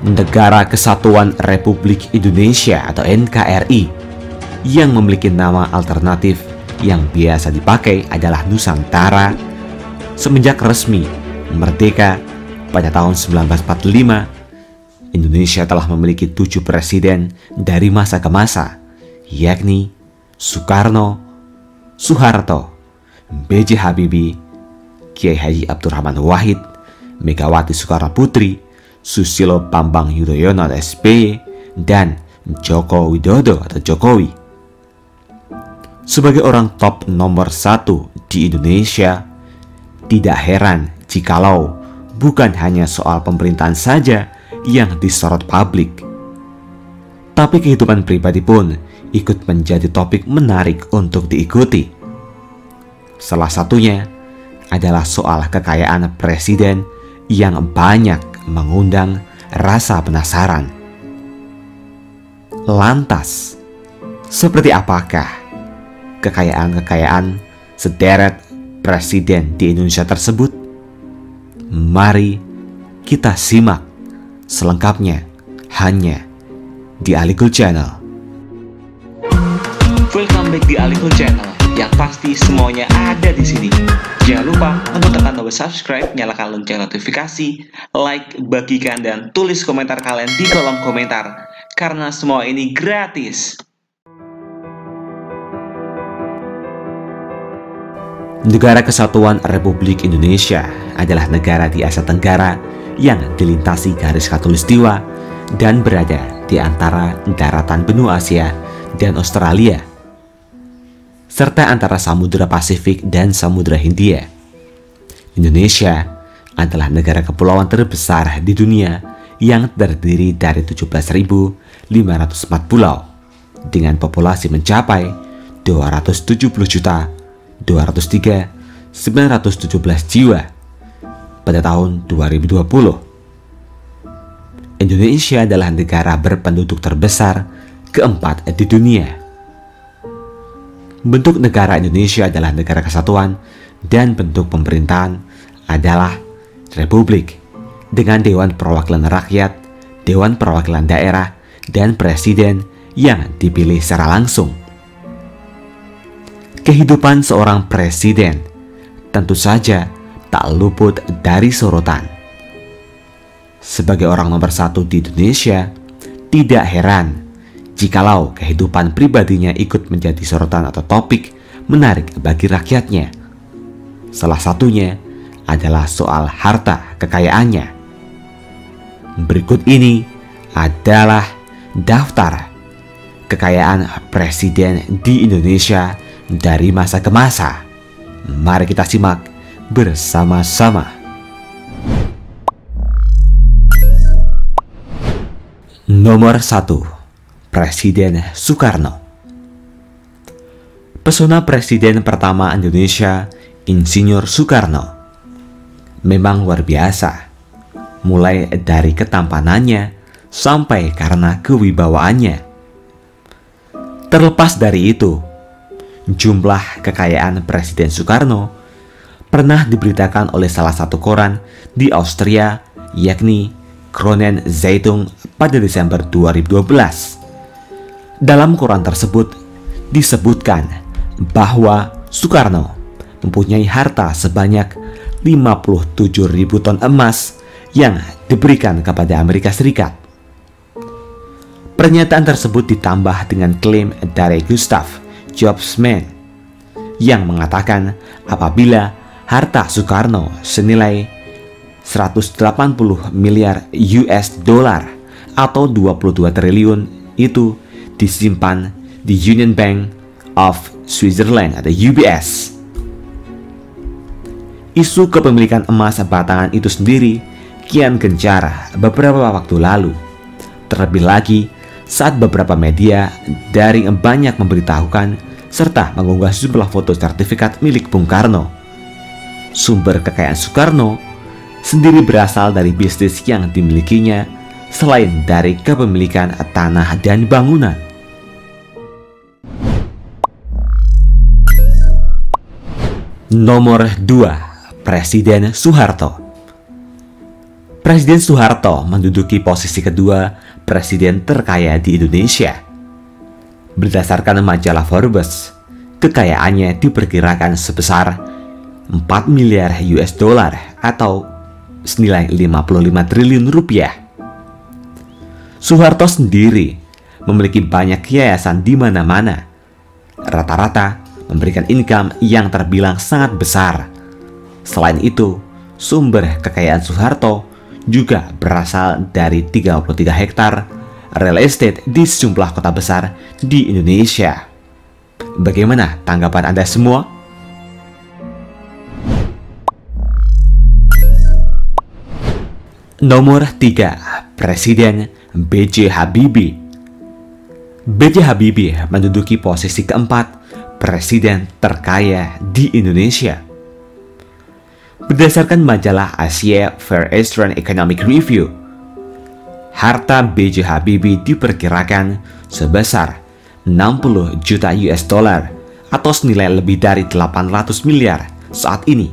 Negara Kesatuan Republik Indonesia atau NKRI yang memiliki nama alternatif yang biasa dipakai adalah Nusantara semenjak resmi merdeka pada tahun 1945. Indonesia telah memiliki 7 presiden dari masa ke masa, yakni Soekarno, Soeharto, B.J. Habibie, Kiai Haji Abdurrahman Wahid, Megawati Soekarno Putri, Susilo Bambang Yudhoyono atau SBY, dan Joko Widodo atau Jokowi. Sebagai orang top nomor 1 di Indonesia, tidak heran jikalau bukan hanya soal pemerintahan saja yang disorot publik, tapi kehidupan pribadi pun ikut menjadi topik menarik untuk diikuti. Salah satunya adalah soal kekayaan presiden yang banyak mengundang rasa penasaran. Lantas, seperti apakah kekayaan-kekayaan sederet presiden di Indonesia tersebut? Mari kita simak selengkapnya hanya di Alikul Channel. Welcome back di Alikul Channel. Yang pasti semuanya ada di sini. Jangan lupa untuk tekan tombol subscribe, nyalakan lonceng notifikasi, like, bagikan, dan tulis komentar kalian di kolom komentar. Karena semua ini gratis. Negara Kesatuan Republik Indonesia adalah negara di Asia Tenggara yang dilintasi garis khatulistiwa dan berada di antara daratan benua Asia dan Australia, serta antara Samudra Pasifik dan Samudra Hindia. Indonesia adalah negara kepulauan terbesar di dunia yang terdiri dari 17.504 pulau dengan populasi mencapai 270.203.917 jiwa pada tahun 2020. Indonesia adalah negara berpenduduk terbesar keempat di dunia. Bentuk negara Indonesia adalah negara kesatuan dan bentuk pemerintahan adalah republik dengan Dewan Perwakilan Rakyat, Dewan Perwakilan Daerah, dan Presiden yang dipilih secara langsung. Kehidupan seorang presiden tentu saja tak luput dari sorotan. Sebagai orang nomor 1 di Indonesia, tidak heran jikalau kehidupan pribadinya ikut menjadi sorotan atau topik menarik bagi rakyatnya. Salah satunya adalah soal harta kekayaannya. Berikut ini adalah daftar kekayaan presiden di Indonesia dari masa ke masa. Mari kita simak bersama-sama. Nomor 1. Presiden Soekarno. Pesona presiden pertama Indonesia, Insinyur Soekarno, memang luar biasa, mulai dari ketampanannya sampai karena kewibawaannya. Terlepas dari itu, jumlah kekayaan Presiden Soekarno pernah diberitakan oleh salah satu koran di Austria, yakni Kronen Zeitung pada Desember 2012. Dalam koran tersebut disebutkan bahwa Soekarno mempunyai harta sebanyak 57.000 ton emas yang diberikan kepada Amerika Serikat. Pernyataan tersebut ditambah dengan klaim dari Gustav Jobsman yang mengatakan apabila harta Soekarno senilai 180 miliar US dollar atau 22 triliun itu disimpan di Union Bank of Switzerland atau UBS. Isu kepemilikan emas batangan itu sendiri kian gencar beberapa waktu lalu. Terlebih lagi saat beberapa media daring banyak memberitahukan serta mengunggah sejumlah foto sertifikat milik Bung Karno. Sumber kekayaan Soekarno sendiri berasal dari bisnis yang dimilikinya selain dari kepemilikan tanah dan bangunan. Nomor 2. Presiden Soeharto. Presiden Soeharto menduduki posisi kedua presiden terkaya di Indonesia. Berdasarkan majalah Forbes, kekayaannya diperkirakan sebesar 4 miliar US dollar atau senilai 55 triliun rupiah. Soeharto sendiri memiliki banyak yayasan di mana-mana. Rata-rata memberikan income yang terbilang sangat besar. Selain itu, sumber kekayaan Soeharto juga berasal dari 33 hektar real estate di sejumlah kota besar di Indonesia. Bagaimana tanggapan Anda semua? Nomor 3, Presiden B.J. Habibie. B.J. Habibie menduduki posisi keempat presiden terkaya di Indonesia. Berdasarkan majalah Asia Far Eastern Economic Review, harta B.J. Habibie diperkirakan sebesar 60 juta US dollar atau senilai lebih dari 800 miliar saat ini.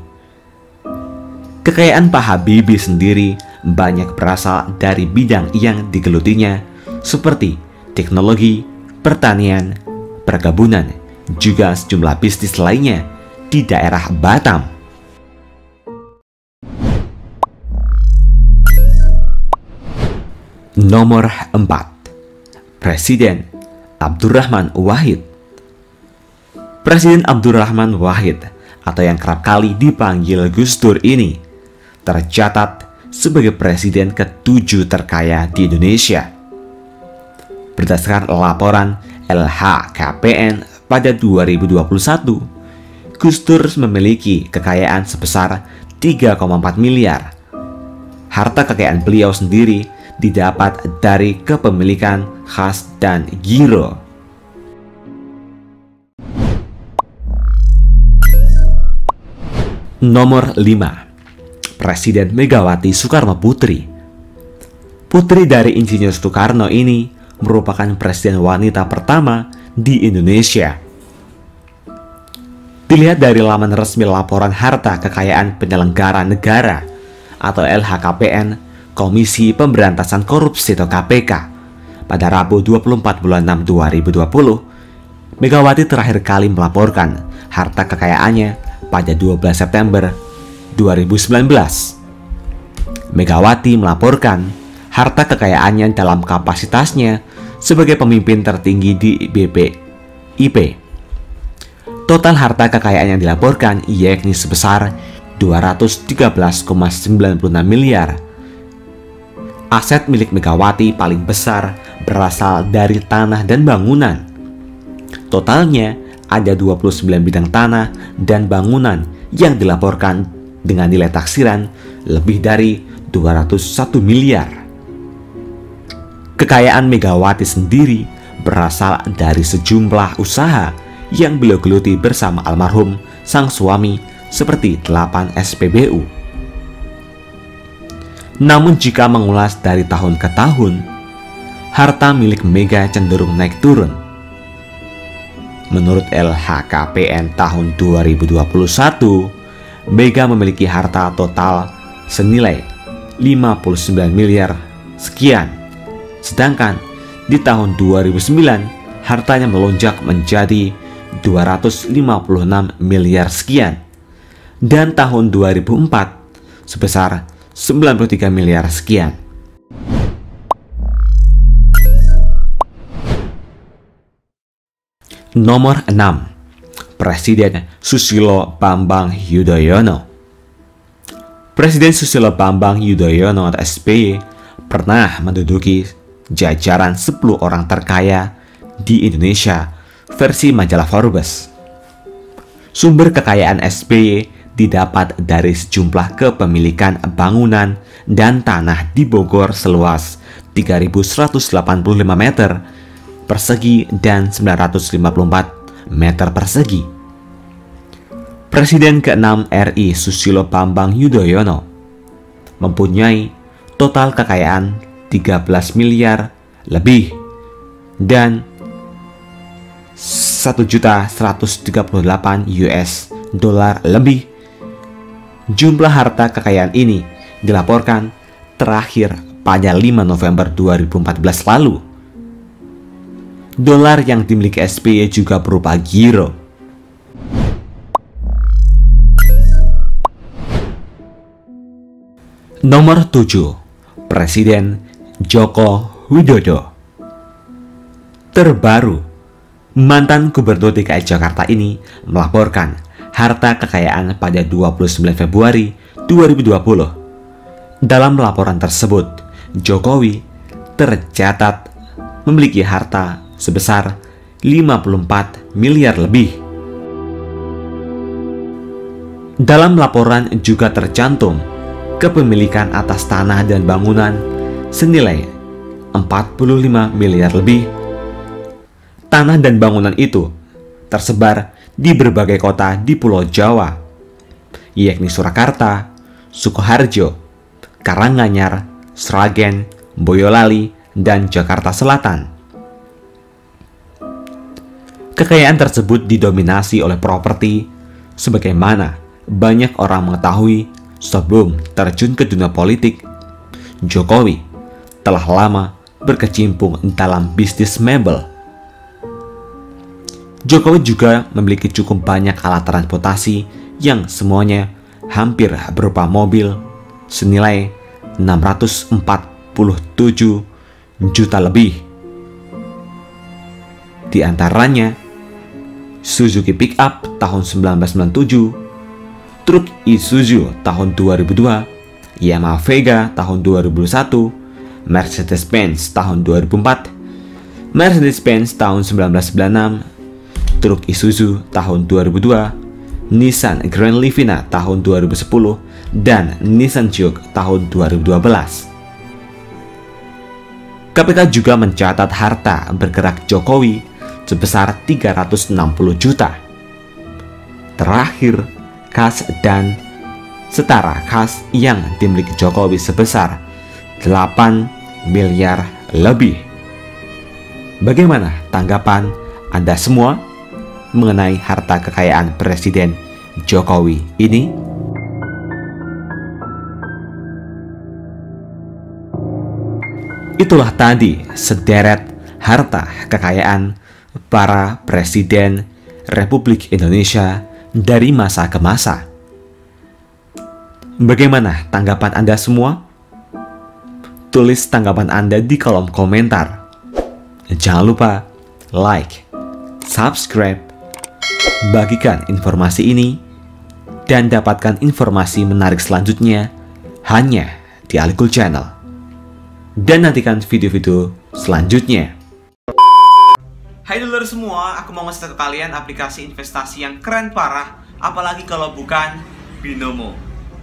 Kekayaan Pak Habibie sendiri banyak berasal dari bidang yang digelutinya seperti teknologi, pertanian, perkebunan, juga sejumlah bisnis lainnya di daerah Batam. Nomor 4, Presiden Abdurrahman Wahid. Presiden Abdurrahman Wahid atau yang kerap kali dipanggil Gus Dur ini tercatat sebagai presiden ke-7 terkaya di Indonesia. Berdasarkan laporan LHKPN pada 2021, Gus Dur memiliki kekayaan sebesar 3,4 miliar. Harta kekayaan beliau sendiri didapat dari kepemilikan khas dan giro. Nomor 5, Presiden Megawati Soekarno Putri. Putri dari Insinyur Soekarno ini merupakan presiden wanita pertama di Indonesia. Dilihat dari laman resmi laporan harta kekayaan penyelenggara negara atau LHKPN Komisi Pemberantasan Korupsi atau KPK pada Rabu 24 bulan 6 2020, Megawati terakhir kali melaporkan harta kekayaannya pada 12 September 2019. Megawati melaporkan harta kekayaannya dalam kapasitasnya sebagai pemimpin tertinggi di BPIP. Total harta kekayaan yang dilaporkan yakni sebesar 213,96 miliar. Aset milik Megawati paling besar berasal dari tanah dan bangunan. Totalnya ada 29 bidang tanah dan bangunan yang dilaporkan dengan nilai taksiran lebih dari 201 miliar. Kekayaan Megawati sendiri berasal dari sejumlah usaha yang beliau geluti bersama almarhum sang suami seperti 8 SPBU. Namun jika mengulas dari tahun ke tahun, harta milik Mega cenderung naik turun. Menurut LHKPN tahun 2021, Mega memiliki harta total senilai 59 miliar sekian. Sedangkan di tahun 2009, hartanya melonjak menjadi 256 miliar sekian. Dan tahun 2004 sebesar 93 miliar sekian. Nomor 6, Presiden Susilo Bambang Yudhoyono. Presiden Susilo Bambang Yudhoyono atau SBY pernah menduduki jajaran 10 orang terkaya di Indonesia versi majalah Forbes. Sumber kekayaan SBY didapat dari sejumlah kepemilikan bangunan dan tanah di Bogor seluas 3.185 meter persegi dan 954 meter persegi. Presiden ke-6 RI Susilo Bambang Yudhoyono mempunyai total kekayaan 13 miliar lebih dan 1.138 US dollar lebih. Jumlah harta kekayaan ini dilaporkan terakhir pada 5 November 2014 lalu. Dolar yang dimiliki SBY juga berupa giro. Nomor 7. Presiden Joko Widodo. Terbaru, mantan Gubernur DKI Jakarta ini melaporkan harta kekayaan pada 29 Februari 2020. Dalam laporan tersebut, Jokowi tercatat memiliki harta sebesar 54 miliar lebih. Dalam laporan juga tercantum kepemilikan atas tanah dan bangunan senilai 45 miliar lebih. Tanah dan bangunan itu tersebar di berbagai kota di Pulau Jawa, yakni Surakarta, Sukoharjo, Karanganyar, Sragen, Boyolali, dan Jakarta Selatan. Kekayaan tersebut didominasi oleh properti, sebagaimana banyak orang mengetahui sebelum terjun ke dunia politik. Jokowi telah lama berkecimpung dalam bisnis mebel. Jokowi juga memiliki cukup banyak alat transportasi yang semuanya hampir berupa mobil senilai 647 juta lebih. Di antaranya Suzuki Pickup tahun 1997, truk Isuzu tahun 2002, Yamaha Vega tahun 2001, Mercedes-Benz tahun 2004, Mercedes-Benz tahun 1996, truk Isuzu tahun 2002, Nissan Grand Livina tahun 2010, dan Nissan Juke tahun 2012. KPK juga mencatat harta bergerak Jokowi sebesar 360 juta. Terakhir, kas dan setara kas yang dimiliki Jokowi sebesar 8 miliar lebih. Bagaimana tanggapan Anda semua mengenai harta kekayaan Presiden Jokowi ini? Itulah tadi sederet harta kekayaan para presiden Republik Indonesia dari masa ke masa. Bagaimana tanggapan Anda semua? Tulis tanggapan Anda di kolom komentar. Jangan lupa like, subscribe, bagikan informasi ini, dan dapatkan informasi menarik selanjutnya hanya di Alikul Channel. Dan nantikan video-video selanjutnya. Hai dulur semua, aku mau ngasih tahu ke kalian aplikasi investasi yang keren parah, apalagi kalau bukan Binomo.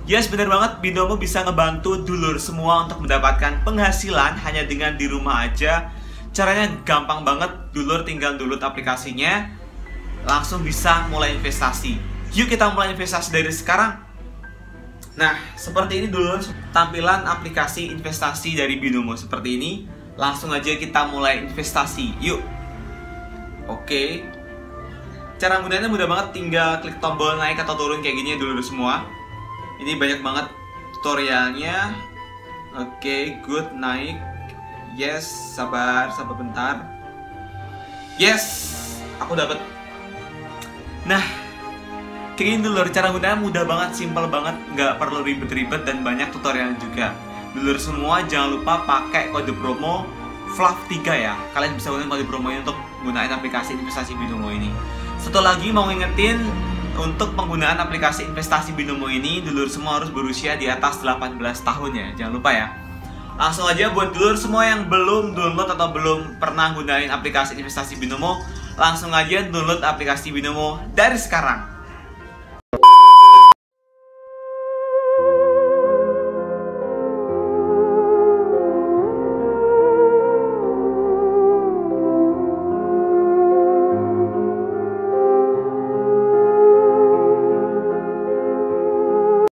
Yes, bener banget, Binomo bisa ngebantu dulur semua untuk mendapatkan penghasilan hanya dengan di rumah aja. Caranya gampang banget, dulur tinggal download aplikasinya, langsung bisa mulai investasi. Yuk kita mulai investasi dari sekarang. Nah, seperti ini dulur tampilan aplikasi investasi dari Binomo seperti ini. Langsung aja kita mulai investasi, yuk. Oke, cara gunanya mudah banget, tinggal klik tombol naik atau turun kayak gini ya dulur semua. Ini banyak banget tutorialnya. Oke, good, naik. Yes, sabar bentar. Yes, aku dapat. Nah, kayak gini dulur, cara gunanya mudah banget, simple banget, nggak perlu ribet-ribet dan banyak tutorial juga. Dulur semua jangan lupa pakai kode promo FLAV3 ya. Kalian bisa gunakan kode promo ini untuk gunain aplikasi investasi Binomo ini. Satu lagi mau ngingetin, untuk penggunaan aplikasi investasi Binomo ini dulur semua harus berusia di atas 18 tahun ya. Jangan lupa ya. Langsung aja buat dulur semua yang belum download atau belum pernah gunain aplikasi investasi Binomo, langsung aja download aplikasi Binomo dari sekarang.